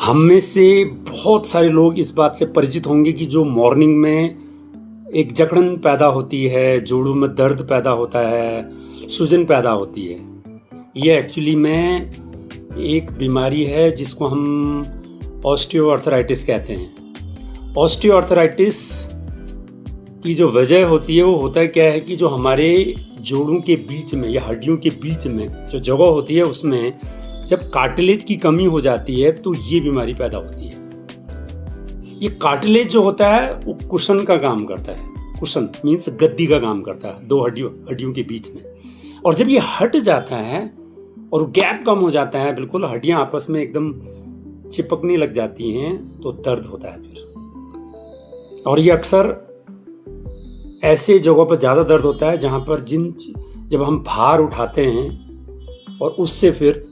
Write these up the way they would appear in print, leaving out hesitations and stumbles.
हम में से बहुत सारे लोग इस बात से परिचित होंगे कि जो मॉर्निंग में एक जकड़न पैदा होती है, जोड़ों में दर्द पैदा होता है, सूजन पैदा होती है। ये एक्चुअली में एक बीमारी है जिसको हम ऑस्टियोआर्थराइटिस कहते हैं। ऑस्टियोआर्थराइटिस की जो वजह होती है वो होता है क्या है कि जो हमारे जोड़ों के बीच में या हड्डियों के बीच में जो जगह होती है उसमें जब कार्टिलेज की कमी हो जाती है तो ये बीमारी पैदा होती है। ये कार्टिलेज जो होता है वो कुशन का काम करता है। कुशन मीन्स गद्दी का काम करता है दो हड्डियों के बीच में। और जब ये हट जाता है और गैप कम हो जाता है, बिल्कुल हड्डियां आपस में एकदम चिपकने लग जाती हैं, तो दर्द होता है फिर। और ये अक्सर ऐसे जगहों पर ज़्यादा दर्द होता है जहाँ पर जब हम भार उठाते हैं और उससे फिर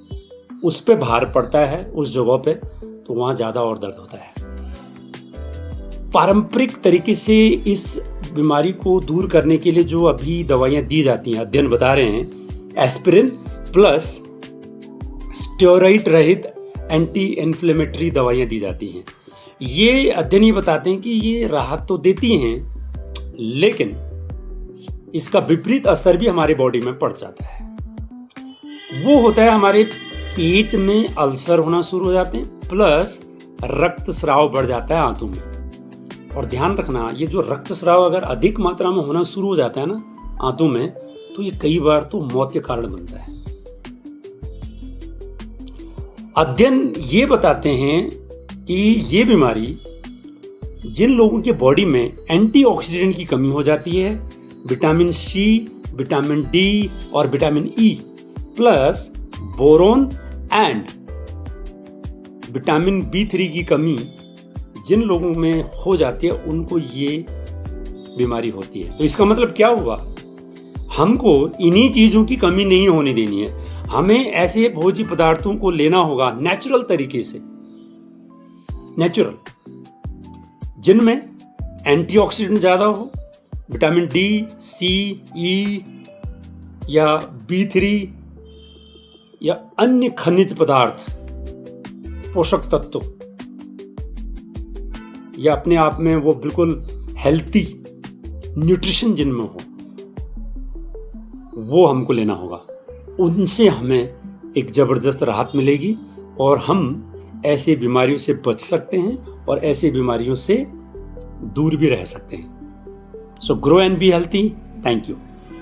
उस पे भार पड़ता है उस जगह पे, तो वहाँ ज़्यादा और दर्द होता है। पारंपरिक तरीके से इस बीमारी को दूर करने के लिए जो अभी दवाइयाँ दी जाती हैं, अध्ययन बता रहे हैं एस्पिरिन प्लस स्टेरॉइड रहित एंटी इन्फ्लेमेटरी दवाइयाँ दी जाती हैं। ये अध्ययन ये बताते हैं कि ये राहत तो देती हैं, लेकिन इसका विपरीत असर भी हमारे बॉडी में पड़ जाता है। वो होता है हमारे पेट में अल्सर होना शुरू हो जाते हैं, प्लस रक्तस्राव बढ़ जाता है आंतों में। और ध्यान रखना, ये जो रक्तस्राव अगर अधिक मात्रा में होना शुरू हो जाता है ना आंतों में, तो ये कई बार तो मौत के कारण बनता है। अध्ययन ये बताते हैं कि ये बीमारी जिन लोगों के बॉडी में एंटीऑक्सीडेंट की कमी हो जाती है, विटामिन सी, विटामिन डी और vitamin E plus boron and vitamin B3 की कमी जिन लोगों में हो जाती है, उनको ये बीमारी होती है। तो इसका मतलब क्या हुआ? हमको इन्हीं चीजों की कमी नहीं होने देनी है। हमें ऐसे भोज्य पदार्थों को लेना होगा नेचुरल तरीके से, नेचुरल, जिनमें एंटीऑक्सीडेंट ज्यादा हो, विटामिन डी, सी, ई या B3 या अन्य खनिज पदार्थ, पोषक तत्व, या अपने आप में वो बिल्कुल हेल्थी न्यूट्रिशन जिनमें हो, वो हमको लेना होगा। उनसे हमें एक जबरदस्त राहत मिलेगी और हम ऐसे बीमारियों से बच सकते हैं और ऐसे बीमारियों से दूर भी रह सकते हैं। So grow and be healthy. Thank you.